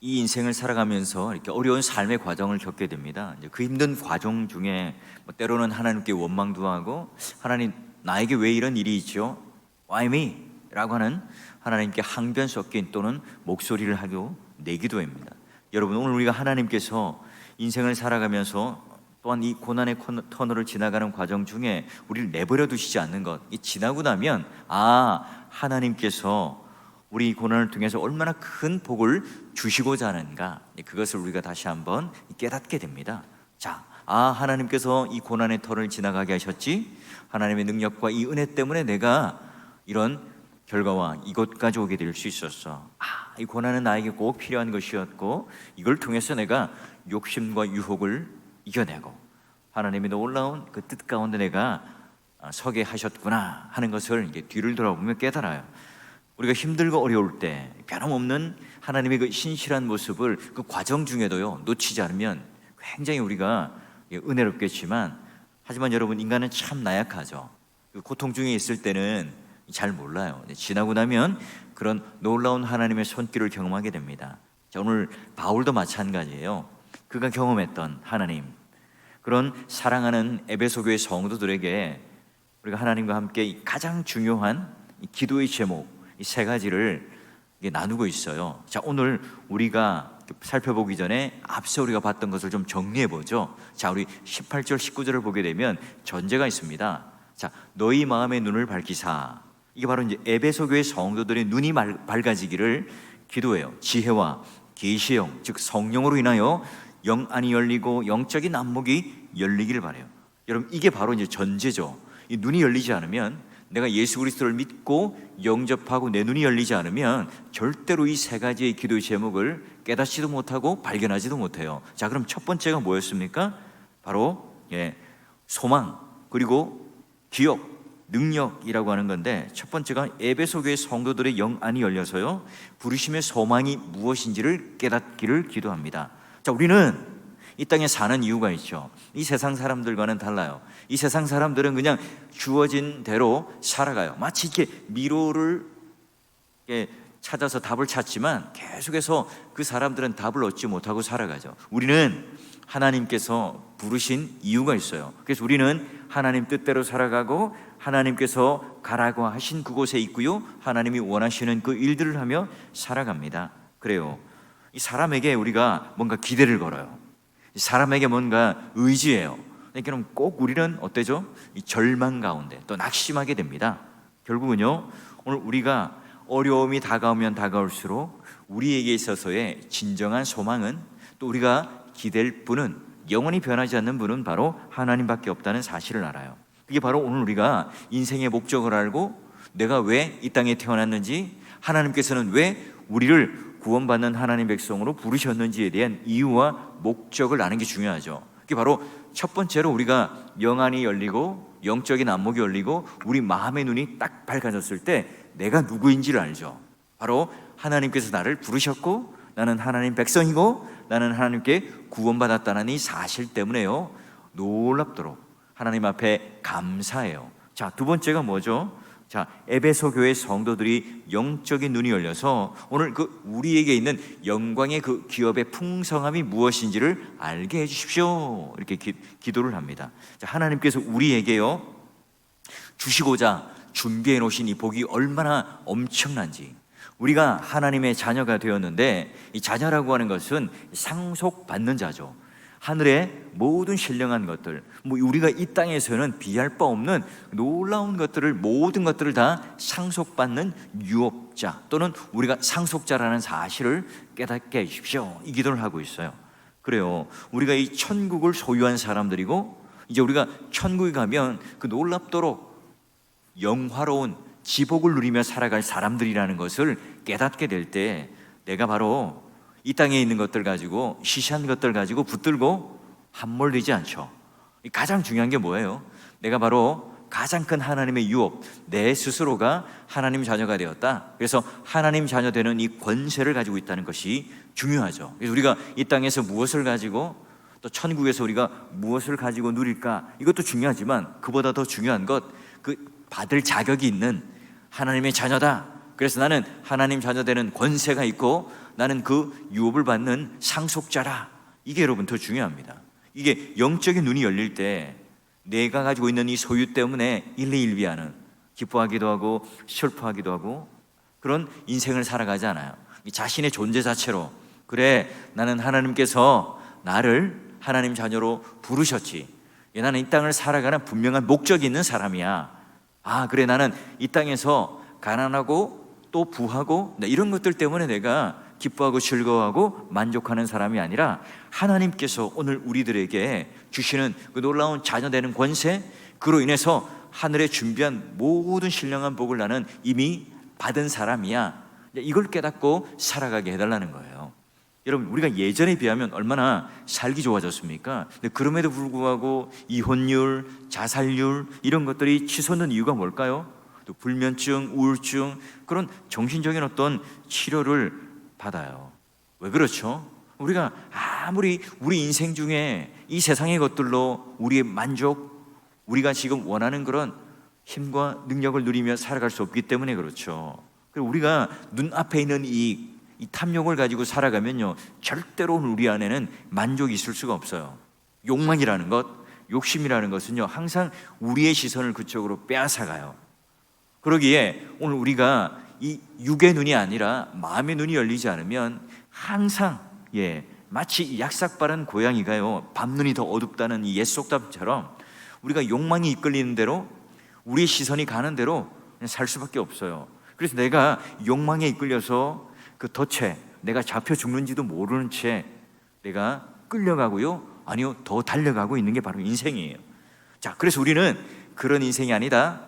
이 인생을 살아가면서 이렇게 어려운 삶의 과정을 겪게 됩니다. 이제 그 힘든 과정 중에 때로는 하나님께 원망도 하고, 하나님 나에게 왜 이런 일이 있죠? Why me? 라고 하는 하나님께 항변 섞인 또는 목소리를 하고 내기도 합니다. 여러분, 오늘 우리가 하나님께서 인생을 살아가면서 또한 이 고난의 터널을 지나가는 과정 중에 우리를 내버려 두시지 않는 것, 이 지나고 나면 하나님께서 우리 고난을 통해서 얼마나 큰 복을 주시고자 하는가, 그것을 우리가 다시 한번 깨닫게 됩니다. 자, 하나님께서 이 고난의 터를 지나가게 하셨지, 하나님의 능력과 이 은혜 때문에 내가 이런 결과와 이곳까지 오게 될 수 있었어. 이 고난은 나에게 꼭 필요한 것이었고, 이걸 통해서 내가 욕심과 유혹을 이겨내고 하나님의 놀라운 그 뜻 가운데 내가 서게 하셨구나 하는 것을 이제 뒤를 돌아보며 깨달아요. 우리가 힘들고 어려울 때 변함없는 하나님의 그 신실한 모습을 그 과정 중에도요 놓치지 않으면 굉장히 우리가 은혜롭겠지만, 하지만 여러분, 인간은 참 나약하죠. 그 고통 중에 있을 때는 잘 몰라요. 지나고 나면 그런 놀라운 하나님의 손길을 경험하게 됩니다. 자, 오늘 바울도 마찬가지예요. 그가 경험했던 하나님, 그런 사랑하는 에베소 교회 성도들에게 우리가 하나님과 함께 가장 중요한 기도의 제목, 이 세 가지를 나누고 있어요. 자, 오늘 우리가 살펴보기 전에 앞서 우리가 봤던 것을 좀 정리해 보죠. 자, 우리 18절 19절을 보게 되면 전제가 있습니다. 자, 너희 마음의 눈을 밝히사. 이게 바로 이제 에베소 교회 성도들의 눈이 밝아지기를 기도해요. 지혜와 계시의 영, 즉 성령으로 인하여 영안이 열리고 영적인 안목이 열리기를 바래요. 여러분, 이게 바로 이제 전제죠. 이 눈이 열리지 않으면, 내가 예수 그리스도를 믿고 영접하고 내 눈이 열리지 않으면 절대로 이 세 가지의 기도의 제목을 깨닫지도 못하고 발견하지도 못해요. 자, 그럼 첫 번째가 뭐였습니까? 바로 소망, 그리고 기억, 능력이라고 하는 건데, 첫 번째가 에베소 교회 성도들의 영안이 열려서요 부르심의 소망이 무엇인지를 깨닫기를 기도합니다. 자, 우리는 이 땅에 사는 이유가 있죠. 이 세상 사람들과는 달라요. 이 세상 사람들은 그냥 주어진 대로 살아가요. 마치 이렇게 미로를 찾아서 답을 찾지만 계속해서 그 사람들은 답을 얻지 못하고 살아가죠. 우리는 하나님께서 부르신 이유가 있어요. 그래서 우리는 하나님 뜻대로 살아가고, 하나님께서 가라고 하신 그곳에 있고요, 하나님이 원하시는 그 일들을 하며 살아갑니다. 그래요. 이 사람에게 우리가 뭔가 기대를 걸어요. 사람에게 뭔가 의지해요. 그럼 꼭 우리는 어때죠? 이 절망 가운데 또 낙심하게 됩니다. 결국은요, 오늘 우리가 어려움이 다가오면 다가올수록 우리에게 있어서의 진정한 소망은, 또 우리가 기댈 분은, 영원히 변하지 않는 분은 바로 하나님밖에 없다는 사실을 알아요. 그게 바로 오늘 우리가 인생의 목적을 알고 내가 왜 이 땅에 태어났는지, 하나님께서는 왜 우리를 구원받는 하나님 백성으로 부르셨는지에 대한 이유와 목적을 아는 게 중요하죠. 그게 바로 첫 번째로 우리가 영안이 열리고 영적인 안목이 열리고 우리 마음의 눈이 딱 밝아졌을 때 내가 누구인지를 알죠. 바로 하나님께서 나를 부르셨고, 나는 하나님 백성이고, 나는 하나님께 구원받았다는 이 사실 때문에요 놀랍도록 하나님 앞에 감사해요. 자, 두 번째가 뭐죠? 자, 에베소 교회 성도들이 영적인 눈이 열려서 오늘 그 우리에게 있는 영광의 그 기업의 풍성함이 무엇인지를 알게 해주십시오. 이렇게 기도를 합니다. 자, 하나님께서 우리에게요 주시고자 준비해 놓으신 이 복이 얼마나 엄청난지. 우리가 하나님의 자녀가 되었는데, 이 자녀라고 하는 것은 상속받는 자죠. 하늘의 모든 신령한 것들, 우리가 이 땅에서는 비할 바 없는 놀라운 것들을, 모든 것들을 다 상속받는 유업자, 또는 우리가 상속자라는 사실을 깨닫게 해주십시오. 이 기도를 하고 있어요. 그래요. 우리가 이 천국을 소유한 사람들이고, 이제 우리가 천국에 가면 그 놀랍도록 영화로운 지복을 누리며 살아갈 사람들이라는 것을 깨닫게 될 때, 내가 바로 이 땅에 있는 것들 가지고, 시시한 것들 가지고 붙들고 함몰되지 않죠. 가장 중요한 게 뭐예요? 내가 바로 가장 큰 하나님의 유업, 내 스스로가 하나님 자녀가 되었다. 그래서 하나님 자녀 되는 이 권세를 가지고 있다는 것이 중요하죠. 그래서 우리가 이 땅에서 무엇을 가지고, 또 천국에서 우리가 무엇을 가지고 누릴까, 이것도 중요하지만 그보다 더 중요한 것, 그 받을 자격이 있는 하나님의 자녀다. 그래서 나는 하나님 자녀 되는 권세가 있고 나는 그 유업을 받는 상속자라. 이게 여러분 더 중요합니다. 이게 영적인 눈이 열릴 때 내가 가지고 있는 이 소유 때문에 일희일비하는, 기뻐하기도 하고 슬퍼하기도 하고 그런 인생을 살아가지 않아요. 자신의 존재 자체로, 그래 나는 하나님께서 나를 하나님 자녀로 부르셨지, 나는 이 땅을 살아가는 분명한 목적이 있는 사람이야. 그래 나는 이 땅에서 가난하고 또 부하고 이런 것들 때문에 내가 기뻐하고 즐거워하고 만족하는 사람이 아니라 하나님께서 오늘 우리들에게 주시는 그 놀라운 자녀 되는 권세, 그로 인해서 하늘에 준비한 모든 신령한 복을 나는 이미 받은 사람이야. 이걸 깨닫고 살아가게 해달라는 거예요. 여러분, 우리가 예전에 비하면 얼마나 살기 좋아졌습니까? 근데 그럼에도 불구하고 이혼율, 자살률 이런 것들이 치솟는 이유가 뭘까요? 또 불면증, 우울증, 그런 정신적인 어떤 치료를 받아요. 왜 그렇죠? 우리가 아무리 우리 인생 중에 이 세상의 것들로 우리의 만족, 우리가 지금 원하는 그런 힘과 능력을 누리며 살아갈 수 없기 때문에 그렇죠. 그리고 우리가 눈앞에 있는 이 탐욕을 가지고 살아가면요, 절대로 우리 안에는 만족이 있을 수가 없어요. 욕망이라는 것, 욕심이라는 것은요, 항상 우리의 시선을 그쪽으로 빼앗아가요. 그러기에 오늘 우리가 이 육의 눈이 아니라 마음의 눈이 열리지 않으면 항상 마치 약삭 바른 고양이가요, 밤눈이 더 어둡다는 이 옛 속담처럼 우리가 욕망이 이끌리는 대로, 우리의 시선이 가는 대로 살 수밖에 없어요. 그래서 내가 욕망에 이끌려서 그 덫에 내가 잡혀 죽는지도 모르는 채 내가 끌려가고요, 아니요, 더 달려가고 있는 게 바로 인생이에요. 자, 그래서 우리는 그런 인생이 아니다,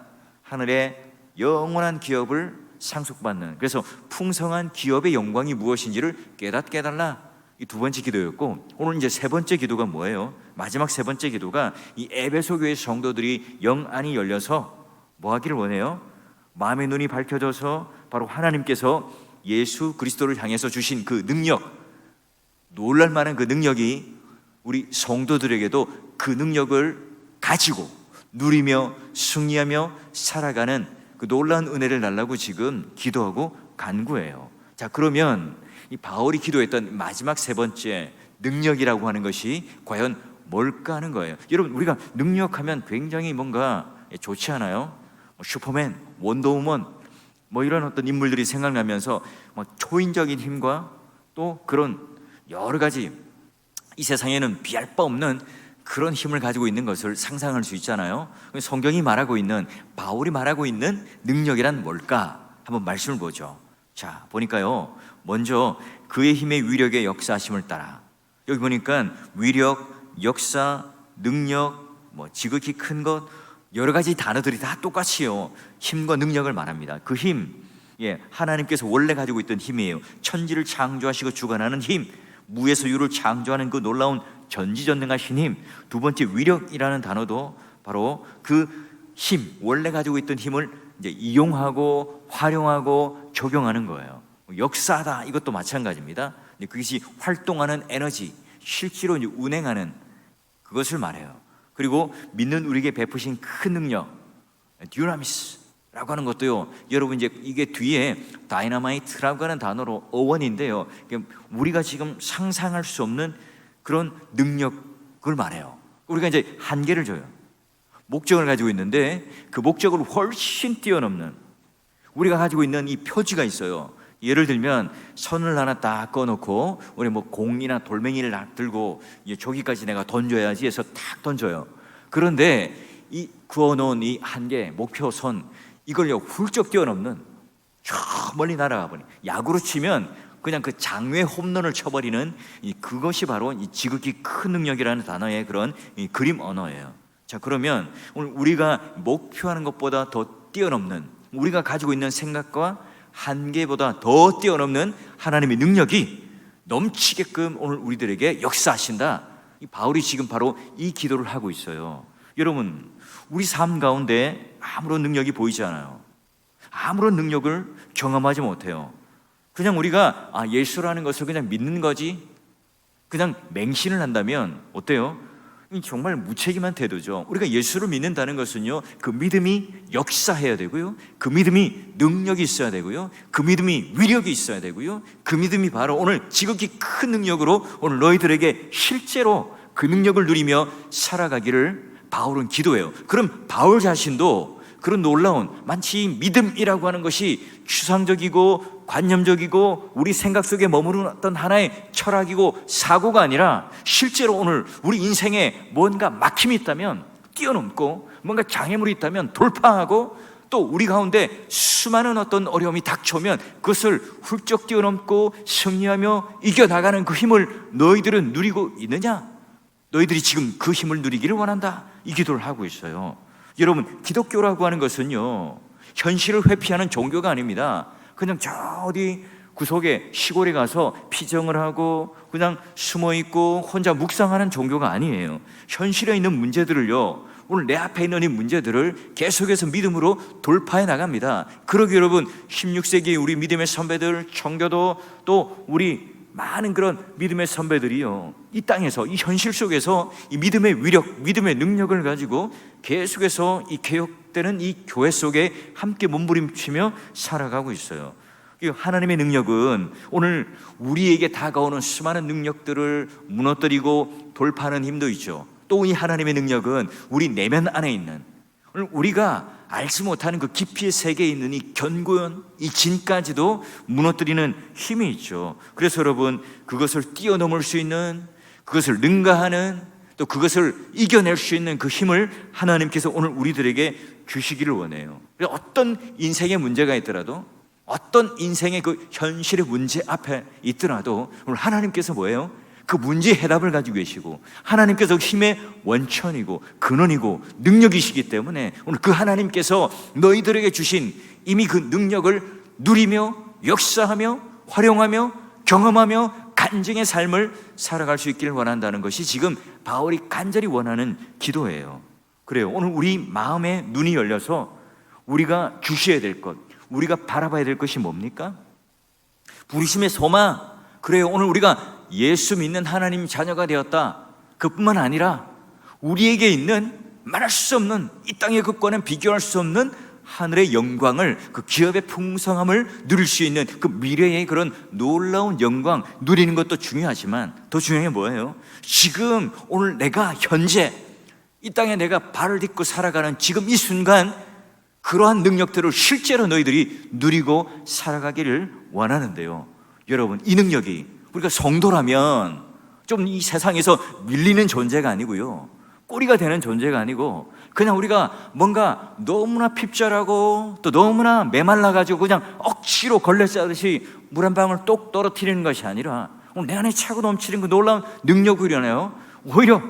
하늘의 영원한 기업을 상속받는, 그래서 풍성한 기업의 영광이 무엇인지를 깨닫게 해달라. 이 두 번째 기도였고, 오늘 이제 세 번째 기도가 뭐예요? 마지막 세 번째 기도가 이 에베소 교회 성도들이 영안이 열려서 뭐 하기를 원해요? 마음의 눈이 밝혀져서 바로 하나님께서 예수 그리스도를 향해서 주신 그 능력, 놀랄 만한 그 능력이 우리 성도들에게도 그 능력을 가지고 누리며 승리하며 살아가는 그 놀라운 은혜를 달라고 지금 기도하고 간구해요. 자, 그러면 이 바울이 기도했던 마지막 세 번째 능력이라고 하는 것이 과연 뭘까 하는 거예요. 여러분, 우리가 능력하면 굉장히 뭔가 좋지 않아요? 슈퍼맨, 원더우먼 이런 어떤 인물들이 생각나면서 초인적인 힘과 또 그런 여러 가지 이 세상에는 비할 바 없는 그런 힘을 가지고 있는 것을 상상할 수 있잖아요. 성경이 말하고 있는, 바울이 말하고 있는 능력이란 뭘까? 한번 말씀을 보죠. 자, 보니까요, 먼저 그의 힘의 위력의 역사하심을 따라, 여기 보니까 위력, 역사, 능력, 지극히 큰 것, 여러 가지 단어들이 다 똑같이요, 힘과 능력을 말합니다. 그 힘, 하나님께서 원래 가지고 있던 힘이에요. 천지를 창조하시고 주관하는 힘, 무에서 유를 창조하는 그 놀라운 전지전능하신 힘. 두 번째 위력이라는 단어도 바로 그 힘, 원래 가지고 있던 힘을 이제 이용하고 활용하고 적용하는 거예요. 역사다, 이것도 마찬가지입니다. 그것이 활동하는 에너지, 실제로 운행하는 그것을 말해요. 그리고 믿는 우리에게 베푸신 큰 능력, 듀나미스라고 하는 것도요, 여러분 이제 이게 뒤에 다이너마이트라고 하는 단어로 어원인데요, 우리가 지금 상상할 수 없는 그런 능력을 말해요. 우리가 이제 한계를 줘요. 목적을 가지고 있는데 그 목적을 훨씬 뛰어넘는, 우리가 가지고 있는 이 표지가 있어요. 예를 들면 선을 하나 딱 꺼놓고 우리 공이나 돌멩이를 딱 들고 저기까지 내가 던져야지 해서 탁 던져요. 그런데 이 그어놓은 이 한계, 목표선, 이걸요 훌쩍 뛰어넘는, 저 멀리 날아가 보니 야구로 치면 그냥 그 장외 홈런을 쳐버리는 그것이 바로 이 지극히 큰 능력이라는 단어의 그런 이 그림 언어예요. 자, 그러면 오늘 우리가 목표하는 것보다 더 뛰어넘는, 우리가 가지고 있는 생각과 한계보다 더 뛰어넘는 하나님의 능력이 넘치게끔 오늘 우리들에게 역사하신다. 이 바울이 지금 바로 이 기도를 하고 있어요. 여러분, 우리 삶 가운데 아무런 능력이 보이지 않아요. 아무런 능력을 경험하지 못해요. 그냥 우리가 예수라는 것을 그냥 믿는 거지, 그냥 맹신을 한다면 어때요? 정말 무책임한 태도죠. 우리가 예수를 믿는다는 것은요, 그 믿음이 역사해야 되고요, 그 믿음이 능력이 있어야 되고요, 그 믿음이 위력이 있어야 되고요, 그 믿음이 바로 오늘 지극히 큰 능력으로 오늘 너희들에게 실제로 그 능력을 누리며 살아가기를 바울은 기도해요. 그럼 바울 자신도 그런 놀라운, 마치 믿음이라고 하는 것이 추상적이고 관념적이고 우리 생각 속에 머무르는 어떤 하나의 철학이고 사고가 아니라 실제로 오늘 우리 인생에 뭔가 막힘이 있다면 뛰어넘고, 뭔가 장애물이 있다면 돌파하고, 또 우리 가운데 수많은 어떤 어려움이 닥쳐오면 그것을 훌쩍 뛰어넘고 승리하며 이겨나가는 그 힘을 너희들은 누리고 있느냐? 너희들이 지금 그 힘을 누리기를 원한다, 이 기도를 하고 있어요. 여러분, 기독교라고 하는 것은요, 현실을 회피하는 종교가 아닙니다. 그냥 저 어디 구석에 시골에 가서 피정을 하고 그냥 숨어있고 혼자 묵상하는 종교가 아니에요. 현실에 있는 문제들을요, 오늘 내 앞에 있는 이 문제들을 계속해서 믿음으로 돌파해 나갑니다. 그러기 여러분, 16세기 우리 믿음의 선배들, 청교도, 또 우리 많은 그런 믿음의 선배들이요, 이 땅에서, 이 현실 속에서 이 믿음의 위력, 믿음의 능력을 가지고 계속해서 이 개혁되는 이 교회 속에 함께 몸부림치며 살아가고 있어요. 하나님의 능력은 오늘 우리에게 다가오는 수많은 능력들을 무너뜨리고 돌파하는 힘도 있죠. 또 이 하나님의 능력은 우리 내면 안에 있는, 오늘 우리가 알지 못하는 그 깊이의 세계에 있는 이 견고한 이 진까지도 무너뜨리는 힘이 있죠. 그래서 여러분, 그것을 뛰어넘을 수 있는, 그것을 능가하는, 또 그것을 이겨낼 수 있는 그 힘을 하나님께서 오늘 우리들에게 주시기를 원해요. 어떤 인생의 문제가 있더라도, 어떤 인생의 그 현실의 문제 앞에 있더라도 오늘 하나님께서 뭐예요? 그 문제의 해답을 가지고 계시고, 하나님께서 힘의 원천이고 근원이고 능력이시기 때문에 오늘 그 하나님께서 너희들에게 주신 이미 그 능력을 누리며 역사하며 활용하며 경험하며 간증의 삶을 살아갈 수 있기를 원한다는 것이 지금 바울이 간절히 원하는 기도예요. 그래요. 오늘 우리 마음의 눈이 열려서 우리가 주셔야 될 것, 우리가 바라봐야 될 것이 뭡니까? 부르심의 소망. 그래요. 오늘 우리가 예수 믿는 하나님 자녀가 되었다, 그뿐만 아니라 우리에게 있는 말할 수 없는, 이 땅의 것과는 비교할 수 없는 하늘의 영광을, 그 기업의 풍성함을 누릴 수 있는 그 미래의 그런 놀라운 영광 누리는 것도 중요하지만, 더 중요한 게 뭐예요? 지금 오늘 내가 현재 이 땅에 내가 발을 딛고 살아가는 지금 이 순간, 그러한 능력들을 실제로 너희들이 누리고 살아가기를 원하는데요. 여러분, 이 능력이 우리가 성도라면 좀 이 세상에서 밀리는 존재가 아니고요, 꼬리가 되는 존재가 아니고, 그냥 우리가 뭔가 너무나 핍절하고 또 너무나 메말라가지고 그냥 억지로 걸레 싸듯이 물 한 방울 똑 떨어뜨리는 것이 아니라 오늘 내 안에 차고 넘치는 그 놀라운 능력이려나요? 오히려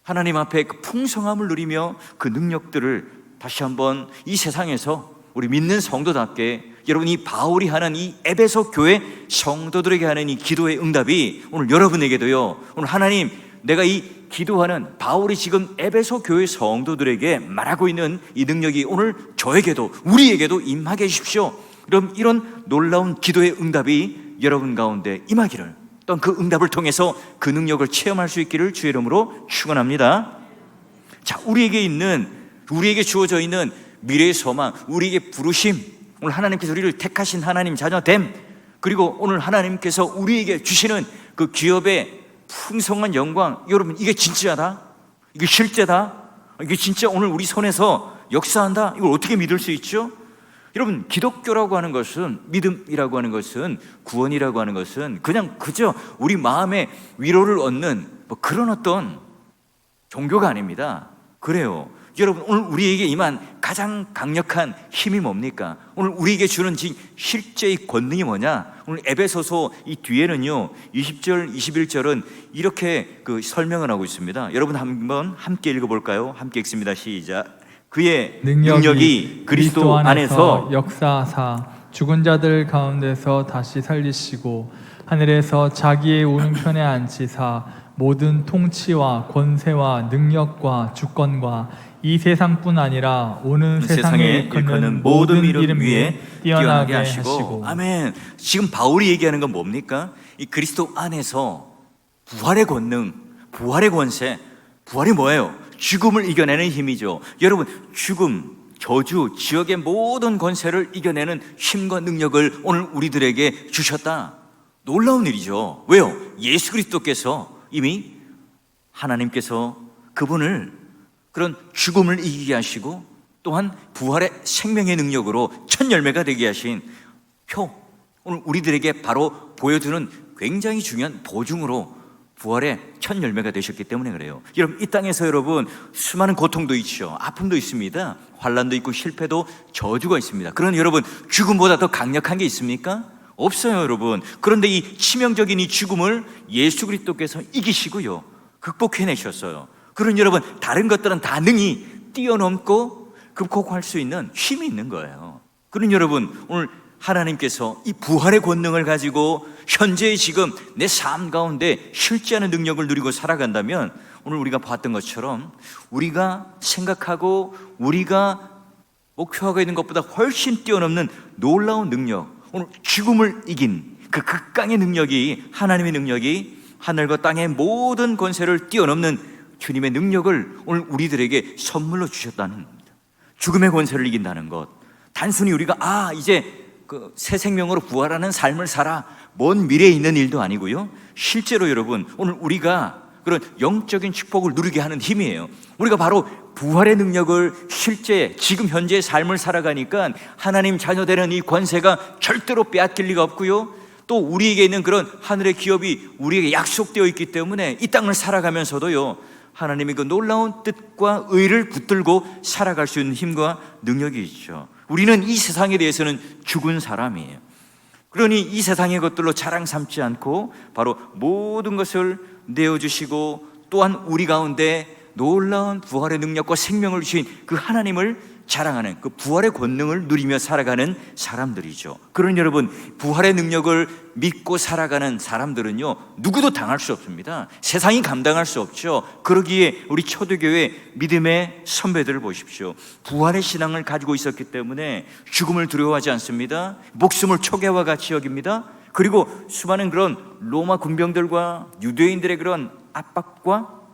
하나님 앞에 그 풍성함을 누리며 그 능력들을 다시 한번 이 세상에서 우리 믿는 성도답게, 여러분, 이 바울이 하는 이 에베소 교회 성도들에게 하는 이 기도의 응답이 오늘 여러분에게도요, 오늘 하나님, 내가 이 기도하는 바울이 지금 에베소 교회 성도들에게 말하고 있는 이 능력이 오늘 저에게도, 우리에게도 임하게 해주십시오. 그럼 이런 놀라운 기도의 응답이 여러분 가운데 임하기를, 또 그 응답을 통해서 그 능력을 체험할 수 있기를 주의 이름으로 축원합니다. 자, 우리에게 주어져 있는 미래의 소망, 우리에게 부르심, 오늘 하나님께서 우리를 택하신 하나님 자녀됨, 그리고 오늘 하나님께서 우리에게 주시는 그 기업의 풍성한 영광, 여러분, 이게 진짜다? 이게 실제다? 이게 진짜 오늘 우리 손에서 역사한다? 이걸 어떻게 믿을 수 있죠? 여러분, 기독교라고 하는 것은, 믿음이라고 하는 것은, 구원이라고 하는 것은 그냥 그저 우리 마음에 위로를 얻는 뭐 그런 어떤 종교가 아닙니다. 그래요. 여러분, 오늘 우리에게 임한 가장 강력한 힘이 뭡니까? 오늘 우리에게 주는 실제의 권능이 뭐냐? 오늘 에베소서 이 뒤에는요, 20절, 21절은 이렇게 그 설명을 하고 있습니다. 여러분 한번 함께 읽어볼까요? 함께 읽습니다. 시작. 그의 능력이 그리스도 안에서 역사하사 죽은 자들 가운데서 다시 살리시고 하늘에서 자기의 오른편에 앉히사 모든 통치와 권세와 능력과 주권과 이 세상뿐 아니라 오는 세상에 일컫는 모든 이름 위에 뛰어나게 하시고. 아멘. 지금 바울이 얘기하는 건 뭡니까? 이 그리스도 안에서 부활의 권능, 부활의 권세, 부활이 뭐예요? 죽음을 이겨내는 힘이죠. 여러분, 죽음, 저주, 지역의 모든 권세를 이겨내는 힘과 능력을 오늘 우리들에게 주셨다. 놀라운 일이죠. 왜요? 예수 그리스도께서 이미 하나님께서 그분을 그런 죽음을 이기게 하시고 또한 부활의 생명의 능력으로 첫 열매가 되게 하신 오늘 우리들에게 바로 보여주는 굉장히 중요한 보증으로 부활의 첫 열매가 되셨기 때문에 그래요. 여러분, 이 땅에서 여러분 수많은 고통도 있죠. 아픔도 있습니다. 환난도 있고 실패도 저주가 있습니다. 그러나 여러분, 죽음보다 더 강력한 게 있습니까? 없어요, 여러분. 그런데 이 치명적인 이 죽음을 예수 그리스도께서 이기시고요, 극복해내셨어요. 그런 여러분, 다른 것들은 다 능히 뛰어넘고 극복할 수 있는 힘이 있는 거예요. 그런 여러분, 오늘 하나님께서 이 부활의 권능을 가지고 현재 지금 내 삶 가운데 실제하는 능력을 누리고 살아간다면 오늘 우리가 봤던 것처럼 우리가 생각하고 우리가 목표하고 있는 것보다 훨씬 뛰어넘는 놀라운 능력, 오늘 죽음을 이긴 그 극강의 능력이, 하나님의 능력이 하늘과 땅의 모든 권세를 뛰어넘는 주님의 능력을 오늘 우리들에게 선물로 주셨다는 겁니다. 죽음의 권세를 이긴다는 것, 단순히 우리가 이제 그 새 생명으로 부활하는 삶을 살아, 먼 미래에 있는 일도 아니고요, 실제로 여러분 오늘 우리가 그런 영적인 축복을 누리게 하는 힘이에요. 우리가 바로 부활의 능력을 실제 지금 현재의 삶을 살아가니까 하나님 자녀되는 이 권세가 절대로 빼앗길 리가 없고요, 또 우리에게 있는 그런 하늘의 기업이 우리에게 약속되어 있기 때문에 이 땅을 살아가면서도요, 하나님의 그 놀라운 뜻과 의를 붙들고 살아갈 수 있는 힘과 능력이 있죠. 우리는 이 세상에 대해서는 죽은 사람이에요. 그러니 이 세상의 것들로 자랑 삼지 않고 바로 모든 것을 내어주시고 또한 우리 가운데 놀라운 부활의 능력과 생명을 주신 그 하나님을 자랑하는, 그 부활의 권능을 누리며 살아가는 사람들이죠. 그런 여러분, 부활의 능력을 믿고 살아가는 사람들은요, 누구도 당할 수 없습니다. 세상이 감당할 수 없죠. 그러기에 우리 초대교회 믿음의 선배들을 보십시오. 부활의 신앙을 가지고 있었기 때문에 죽음을 두려워하지 않습니다. 목숨을 초계와 같이 여깁니다. 그리고 수많은 그런 로마 군병들과 유대인들의 그런 압박과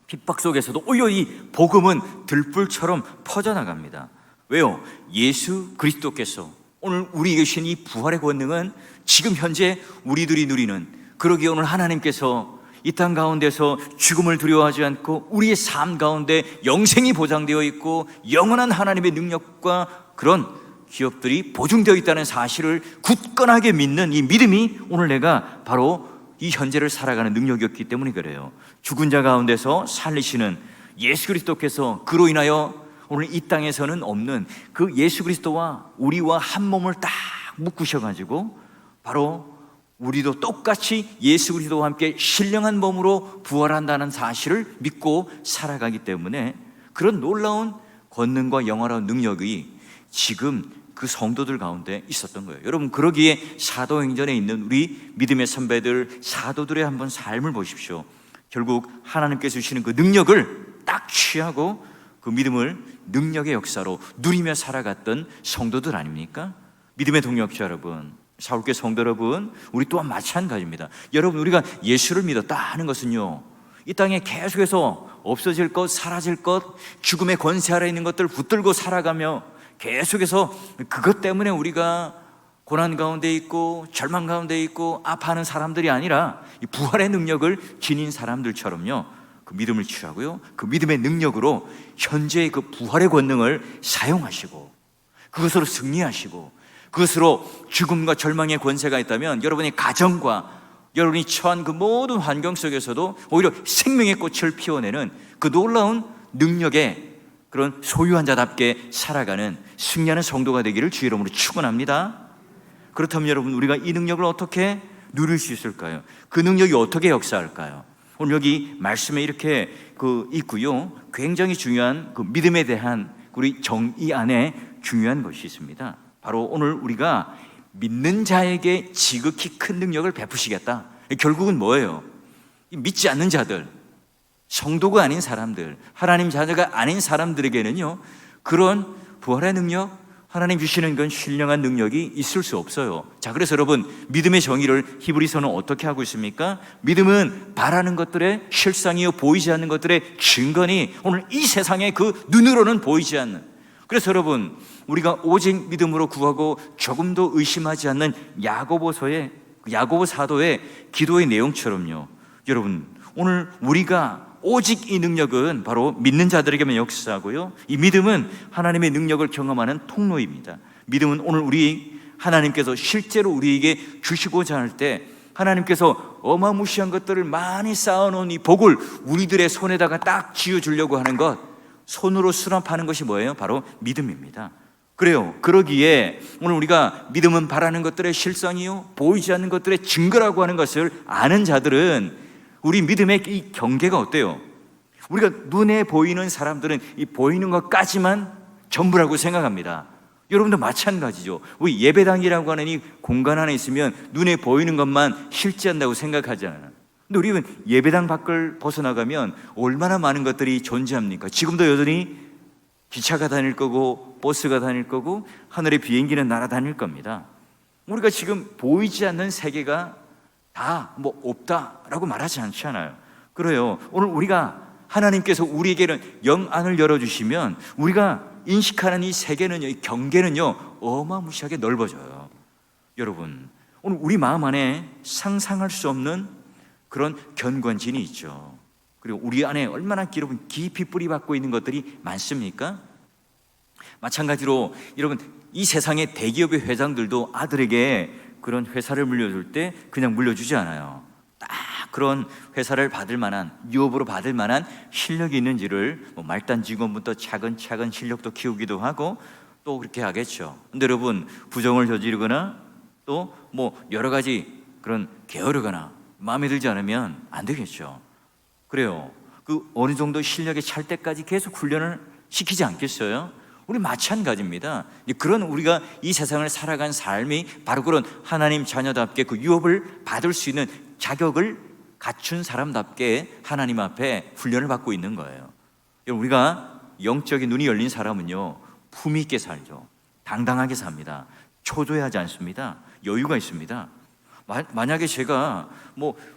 핍박 속에서도 오히려 이 복음은 들불처럼 퍼져나갑니다. 왜요? 예수 그리스도께서 오늘 우리에게 주신 이 부활의 권능은 지금 현재 우리들이 누리는, 그러기에 오늘 하나님께서 이 땅 가운데서 죽음을 두려워하지 않고 우리의 삶 가운데 영생이 보장되어 있고 영원한 하나님의 능력과 그런 기업들이 보증되어 있다는 사실을 굳건하게 믿는 이 믿음이 오늘 내가 바로 이 현재를 살아가는 능력이었기 때문에 그래요. 죽은 자 가운데서 살리시는 예수 그리스도께서 그로 인하여 오늘 이 땅에서는 없는 그 예수 그리스도와 우리와 한 몸을 딱 묶으셔가지고 바로 우리도 똑같이 예수 그리스도와 함께 신령한 몸으로 부활한다는 사실을 믿고 살아가기 때문에 그런 놀라운 권능과 영화로운 능력이 지금 그 성도들 가운데 있었던 거예요. 여러분, 그러기에 사도행전에 있는 우리 믿음의 선배들, 사도들의 한번 삶을 보십시오. 결국 하나님께서 주시는 그 능력을 딱 취하고 그 믿음을 능력의 역사로 누리며 살아갔던 성도들 아닙니까? 믿음의 동역자 여러분, 사울교회 성도 여러분, 우리 또한 마찬가지입니다. 여러분, 우리가 예수를 믿었다 하는 것은요, 이 땅에 계속해서 없어질 것, 사라질 것, 죽음의 권세 아래 있는 것들을 붙들고 살아가며 계속해서 그것 때문에 우리가 고난 가운데 있고 절망 가운데 있고 아파하는 사람들이 아니라 이 부활의 능력을 지닌 사람들처럼요, 그 믿음을 취하고요, 그 믿음의 능력으로 현재의 그 부활의 권능을 사용하시고 그것으로 승리하시고 그것으로 죽음과 절망의 권세가 있다면 여러분의 가정과 여러분이 처한 그 모든 환경 속에서도 오히려 생명의 꽃을 피워내는 그 놀라운 능력의 그런 소유한 자답게 살아가는 승리하는 성도가 되기를 주의 이름으로 축원합니다. 그렇다면 여러분, 우리가 이 능력을 어떻게 누릴 수 있을까요? 그 능력이 어떻게 역사할까요? 오늘 여기 말씀에 이렇게 있고요, 굉장히 중요한 그 믿음에 대한 우리 정의 안에 중요한 것이 있습니다. 바로 오늘 우리가 믿는 자에게 지극히 큰 능력을 베푸시겠다. 결국은 뭐예요? 믿지 않는 자들, 성도가 아닌 사람들, 하나님 자녀가 아닌 사람들에게는요, 그런 부활의 능력, 하나님 주시는 건 신령한 능력이 있을 수 없어요. 자, 그래서 여러분, 믿음의 정의를 히브리서는 어떻게 하고 있습니까? 믿음은 바라는 것들의 실상이요 보이지 않는 것들의 증거니 오늘 이 세상에 그 눈으로는 보이지 않는. 그래서 여러분, 우리가 오직 믿음으로 구하고 조금도 의심하지 않는 야고보 사도의 기도의 내용처럼요, 여러분, 오늘 우리가 오직 이 능력은 바로 믿는 자들에게만 역사하고요, 이 믿음은 하나님의 능력을 경험하는 통로입니다. 믿음은 오늘 하나님께서 실제로 우리에게 주시고자 할 때 하나님께서 어마무시한 것들을 많이 쌓아놓은 이 복을 우리들의 손에다가 딱 쥐어주려고 하는 것, 손으로 수납하는 것이 뭐예요? 바로 믿음입니다. 그래요. 그러기에 오늘 우리가 믿음은 바라는 것들의 실상이요 보이지 않는 것들의 증거라고 하는 것을 아는 자들은 우리 믿음의 이 경계가 어때요? 우리가 눈에 보이는 사람들은 이 보이는 것까지만 전부라고 생각합니다. 여러분도 마찬가지죠. 우리 예배당이라고 하는 이 공간 안에 있으면 눈에 보이는 것만 실제한다고 생각하잖아요. 근데 우리는 예배당 밖을 벗어나가면 얼마나 많은 것들이 존재합니까? 지금도 여전히 기차가 다닐 거고 버스가 다닐 거고 하늘의 비행기는 날아다닐 겁니다. 우리가 지금 보이지 않는 세계가 다 없다라고 말하지 않잖아요. 그래요. 오늘 하나님께서 우리에게는 영안을 열어주시면 우리가 인식하는 이 세계는요, 이 경계는요, 어마무시하게 넓어져요. 여러분, 오늘 우리 마음 안에 상상할 수 없는 그런 견고한진이 있죠. 그리고 우리 안에 얼마나 깊이 뿌리 박고 있는 것들이 많습니까? 마찬가지로 여러분, 이 세상의 대기업의 회장들도 아들에게 그런 회사를 물려줄 때 그냥 물려주지 않아요. 딱 그런 회사를 받을 만한, 유업으로 받을 만한 실력이 있는지를 말단 직원부터 차근차근 실력도 키우기도 하고 또 그렇게 하겠죠. 근데 여러분, 부정을 저지르거나 또 여러 가지 그런 게으르거나 마음에 들지 않으면 안 되겠죠. 그래요. 그 어느 정도 실력에 찰 때까지 계속 훈련을 시키지 않겠어요? 우리 마찬가지입니다. 그런 우리가 이 세상을 살아간 삶이 바로 그런 하나님 자녀답게 그 유업을 받을 수 있는 자격을 갖춘 사람답게 하나님 앞에 훈련을 받고 있는 거예요. 우리가 영적인 눈이 열린 사람은요, 품위 있게 살죠. 당당하게 삽니다. 초조해하지 않습니다. 여유가 있습니다. 만약에 제가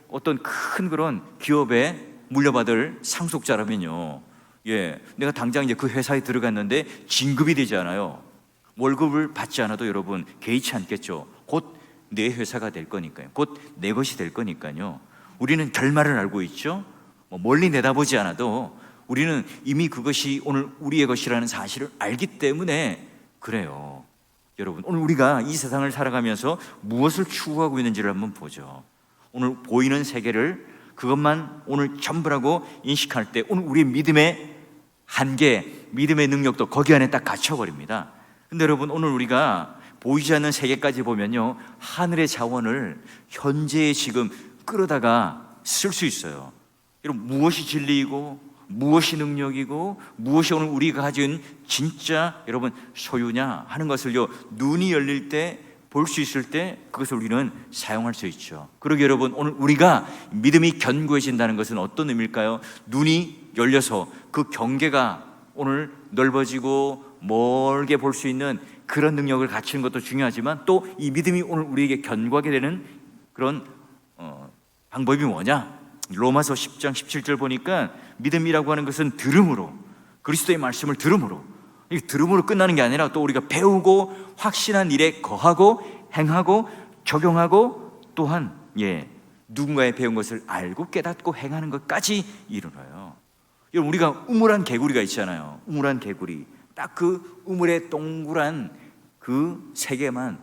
어떤 큰 그런 기업에 물려받을 상속자라면요, 내가 당장 이제 그 회사에 들어갔는데 진급이 되지 않아요. 월급을 받지 않아도 여러분 개의치 않겠죠. 곧 내 회사가 될 거니까요. 곧 내 것이 될 거니까요. 우리는 결말을 알고 있죠. 멀리 내다보지 않아도 우리는 이미 그것이 오늘 우리의 것이라는 사실을 알기 때문에 그래요. 여러분, 오늘 우리가 이 세상을 살아가면서 무엇을 추구하고 있는지를 한번 보죠. 오늘 보이는 세계를 그것만 오늘 전부라고 인식할 때 오늘 우리의 믿음의 한계, 믿음의 능력도 거기 안에 딱 갇혀버립니다. 근데 여러분, 오늘 우리가 보이지 않는 세계까지 보면요, 하늘의 자원을 현재에 지금 끌어다가 쓸 수 있어요. 여러분, 무엇이 진리이고 무엇이 능력이고 무엇이 오늘 우리가 가진 진짜 여러분 소유냐 하는 것을요, 눈이 열릴 때 볼 수 있을 때 그것을 우리는 사용할 수 있죠. 그러게 여러분, 오늘 우리가 믿음이 견고해진다는 것은 어떤 의미일까요? 눈이 열려서 그 경계가 오늘 넓어지고 멀게 볼 수 있는 그런 능력을 갖추는 것도 중요하지만 또 이 믿음이 오늘 우리에게 견고하게 되는 그런 방법이 뭐냐? 로마서 10장 17절 보니까 믿음이라고 하는 것은 들음으로, 그리스도의 말씀을 들음으로, 이 들음으로 끝나는 게 아니라 또 우리가 배우고 확신한 일에 거하고 행하고 적용하고 또한 누군가의 배운 것을 알고 깨닫고 행하는 것까지 이르러요. 여러분, 우리가 우물한 개구리가 있잖아요. 우물한 개구리, 딱 그 우물의 동그란 그 세계만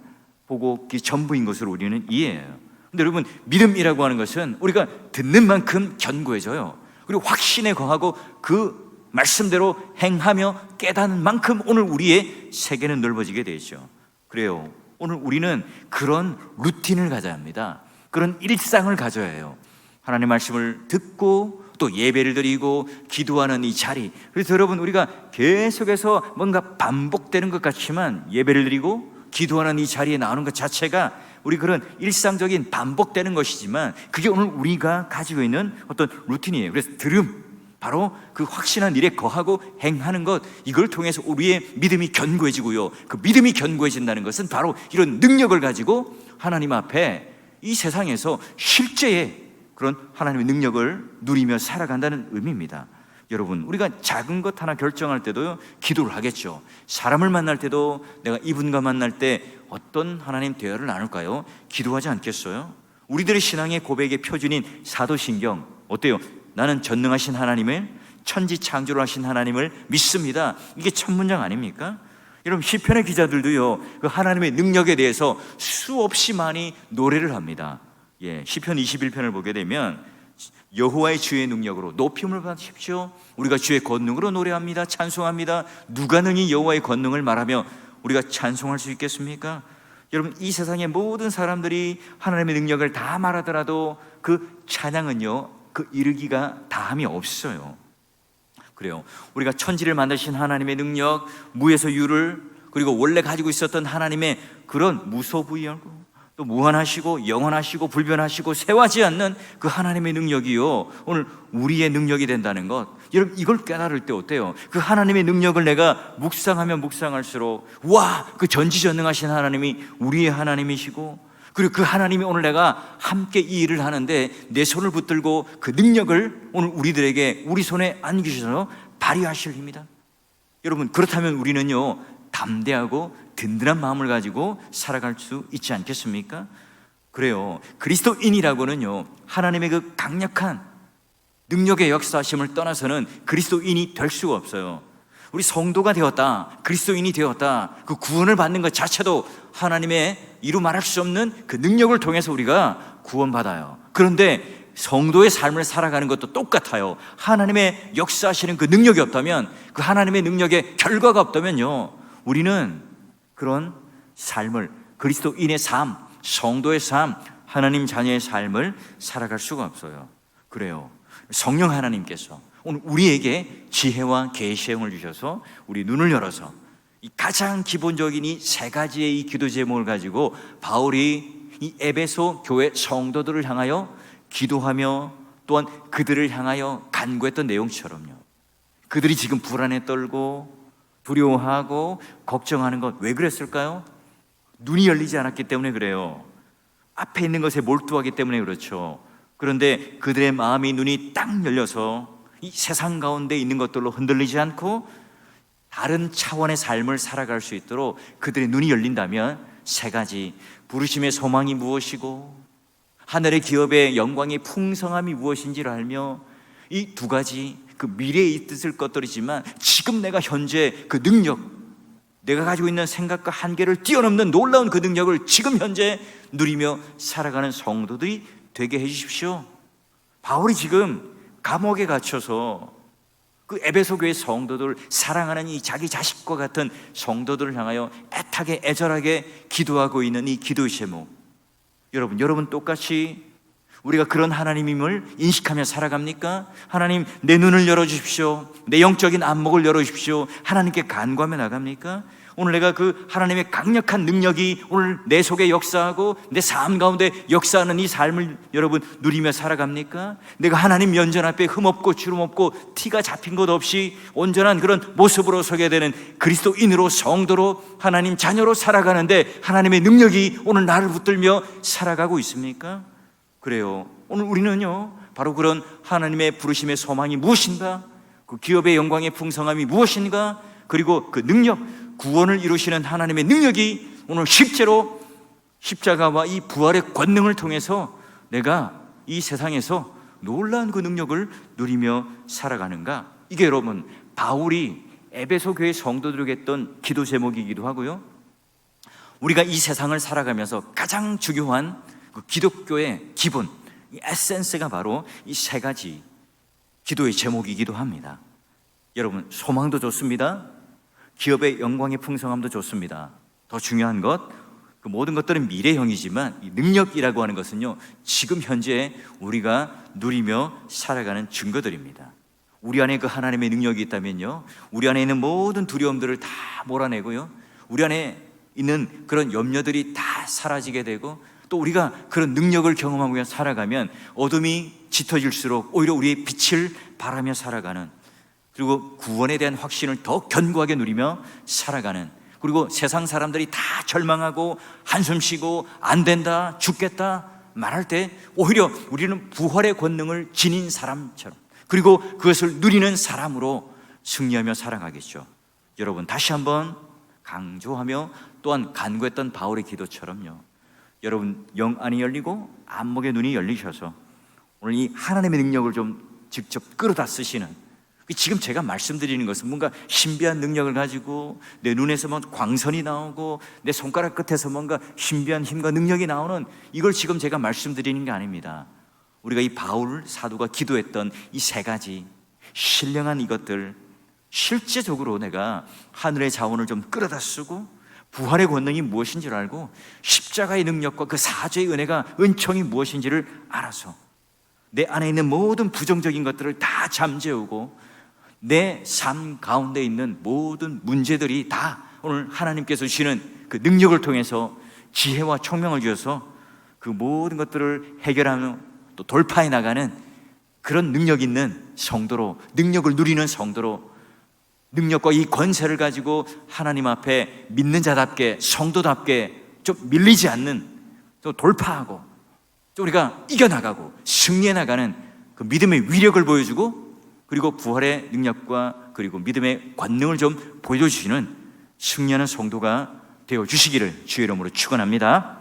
보고 그게 전부인 것으로 우리는 이해해요. 근데 여러분, 믿음이라고 하는 것은 우리가 듣는 만큼 견고해져요. 그리고 확신에 거하고 그 말씀대로 행하며 깨닫는 만큼 오늘 우리의 세계는 넓어지게 되죠. 그래요. 오늘 우리는 그런 루틴을 가져야 합니다. 그런 일상을 가져야 해요. 하나님의 말씀을 듣고 또 예배를 드리고 기도하는 이 자리. 그래서 여러분, 우리가 계속해서 뭔가 반복되는 것 같지만 예배를 드리고 기도하는 이 자리에 나오는 것 자체가 우리 그런 일상적인 반복되는 것이지만 그게 오늘 우리가 가지고 있는 어떤 루틴이에요. 그래서 바로 그 확신한 일에 거하고 행하는 것, 이걸 통해서 우리의 믿음이 견고해지고요, 그 믿음이 견고해진다는 것은 바로 이런 능력을 가지고 하나님 앞에 이 세상에서 실제의 그런 하나님의 능력을 누리며 살아간다는 의미입니다. 여러분, 우리가 작은 것 하나 결정할 때도 기도를 하겠죠. 사람을 만날 때도 내가 이분과 만날 때 어떤 하나님 대화를 나눌까요? 기도하지 않겠어요? 우리들의 신앙의 고백의 표준인 사도신경, 어때요? 나는 전능하신 하나님을, 천지 창조를 하신 하나님을 믿습니다. 이게 첫 문장 아닙니까? 여러분, 시편의 기자들도요, 그 하나님의 능력에 대해서 수없이 많이 노래를 합니다. 시편 21편을 보게 되면 여호와의 주의 능력으로 높임을 받으십시오. 우리가 주의 권능으로 노래합니다. 찬송합니다. 누가 능히 여호와의 권능을 말하며 우리가 찬송할 수 있겠습니까? 여러분, 이 세상의 모든 사람들이 하나님의 능력을 다 말하더라도 그 찬양은요, 그 이르기가 다함이 없어요. 그래요. 우리가 천지를 만드신 하나님의 능력, 무에서 유를, 그리고 원래 가지고 있었던 하나님의 그런 무소부유하고 또 무한하시고 영원하시고 불변하시고 쇠하지 않는 그 하나님의 능력이요, 오늘 우리의 능력이 된다는 것, 여러분, 이걸 깨달을 때 어때요? 그 하나님의 능력을 내가 묵상하면 묵상할수록, 와, 그 전지전능하신 하나님이 우리의 하나님이시고, 그리고 그 하나님이 오늘 내가 함께 이 일을 하는데 내 손을 붙들고 그 능력을 오늘 우리들에게 우리 손에 안기셔서 발휘하실 힘이다. 여러분, 그렇다면 우리는요, 담대하고 든든한 마음을 가지고 살아갈 수 있지 않겠습니까? 그래요. 그리스도인이라고는요, 하나님의 그 강력한 능력의 역사하심을 떠나서는 그리스도인이 될 수가 없어요. 우리 성도가 되었다, 그리스도인이 되었다, 그 구원을 받는 것 자체도 하나님의 이루 말할 수 없는 그 능력을 통해서 우리가 구원받아요. 그런데 성도의 삶을 살아가는 것도 똑같아요. 하나님의 역사하시는 그 능력이 없다면, 그 하나님의 능력의 결과가 없다면요, 우리는 그런 삶을, 그리스도인의 삶, 성도의 삶, 하나님 자녀의 삶을 살아갈 수가 없어요. 그래요. 성령 하나님께서 오늘 우리에게 지혜와 계시형을 주셔서 우리 눈을 열어서 이 가장 기본적인 이 세 가지의 이 기도 제목을 가지고 바울이 이 에베소 교회 성도들을 향하여 기도하며 또한 그들을 향하여 간구했던 내용처럼요, 그들이 지금 불안에 떨고 두려워하고 걱정하는 것, 왜 그랬을까요? 눈이 열리지 않았기 때문에 그래요. 앞에 있는 것에 몰두하기 때문에 그렇죠. 그런데 그들의 마음이, 눈이 딱 열려서 이 세상 가운데 있는 것들로 흔들리지 않고 다른 차원의 삶을 살아갈 수 있도록 그들의 눈이 열린다면 세 가지, 부르심의 소망이 무엇이고 하늘의 기업의 영광의 풍성함이 무엇인지를 알며 이 두 가지, 그 미래에 있을 것들이지만 지금 내가 현재 그 능력, 내가 가지고 있는 생각과 한계를 뛰어넘는 놀라운 그 능력을 지금 현재 누리며 살아가는 성도들이 되게 해주십시오. 바울이 지금 감옥에 갇혀서 그 에베소 교회 성도들, 사랑하는 이 자기 자식과 같은 성도들을 향하여 애타게 애절하게 기도하고 있는 이 기도의 제목, 여러분 똑같이 우리가 그런 하나님임을 인식하며 살아갑니까? 하나님, 내 눈을 열어주십시오. 내 영적인 안목을 열어주십시오. 하나님께 간구하며 나갑니까? 오늘 내가 그 하나님의 강력한 능력이 오늘 내 속에 역사하고 내 삶 가운데 역사하는 이 삶을 여러분 누리며 살아갑니까? 내가 하나님 면전 앞에 흠없고 주름 없고 티가 잡힌 것 없이 온전한 그런 모습으로 서게 되는 그리스도인으로, 성도로, 하나님 자녀로 살아가는데 하나님의 능력이 오늘 나를 붙들며 살아가고 있습니까? 그래요. 오늘 우리는요, 바로 그런 하나님의 부르심의 소망이 무엇인가, 그 기업의 영광의 풍성함이 무엇인가, 그리고 그 능력, 구원을 이루시는 하나님의 능력이 오늘 실제로 십자가와 이 부활의 권능을 통해서 내가 이 세상에서 놀라운 그 능력을 누리며 살아가는가, 이게 여러분 바울이 에베소 교회 성도들에게 했던 기도 제목이기도 하고요, 우리가 이 세상을 살아가면서 가장 중요한 그 기독교의 기본, 이 에센스가 바로 이 세 가지 기도의 제목이기도 합니다. 여러분, 소망도 좋습니다. 기업의 영광의 풍성함도 좋습니다. 더 중요한 것, 그 모든 것들은 미래형이지만 이 능력이라고 하는 것은요, 지금 현재 우리가 누리며 살아가는 증거들입니다. 우리 안에 그 하나님의 능력이 있다면요, 우리 안에 있는 모든 두려움들을 다 몰아내고요, 우리 안에 있는 그런 염려들이 다 사라지게 되고 또 우리가 그런 능력을 경험하며 살아가면 어둠이 짙어질수록 오히려 우리의 빛을 바라며 살아가는, 그리고 구원에 대한 확신을 더 견고하게 누리며 살아가는, 그리고 세상 사람들이 다 절망하고 한숨 쉬고 안 된다, 죽겠다 말할 때 오히려 우리는 부활의 권능을 지닌 사람처럼, 그리고 그것을 누리는 사람으로 승리하며 살아가겠죠. 여러분, 다시 한번 강조하며 또한 간구했던 바울의 기도처럼요, 여러분 영 안이 열리고 안목의 눈이 열리셔서 오늘 이 하나님의 능력을 좀 직접 끌어다 쓰시는, 지금 제가 말씀드리는 것은 뭔가 신비한 능력을 가지고 내 눈에서 뭐 광선이 나오고 내 손가락 끝에서 뭔가 신비한 힘과 능력이 나오는, 이걸 지금 제가 말씀드리는 게 아닙니다. 우리가 이 바울 사도가 기도했던 이 세 가지 신령한 이것들, 실제적으로 내가 하늘의 자원을 좀 끌어다 쓰고 부활의 권능이 무엇인지를 알고 십자가의 능력과 그 사죄의 은혜가, 은총이 무엇인지를 알아서 내 안에 있는 모든 부정적인 것들을 다 잠재우고 내 삶 가운데 있는 모든 문제들이 다 오늘 하나님께서 주시는 그 능력을 통해서 지혜와 총명을 주셔서 그 모든 것들을 해결하며 또 돌파해 나가는 그런 능력 있는 성도로, 능력을 누리는 성도로, 능력과 이 권세를 가지고 하나님 앞에 믿는 자답게, 성도답게 좀 밀리지 않는, 또 돌파하고 또 우리가 이겨나가고 승리해 나가는 그 믿음의 위력을 보여주고, 그리고 부활의 능력과 그리고 믿음의 권능을 좀 보여주시는 승리하는 성도가 되어주시기를 주의 이름으로 축원합니다.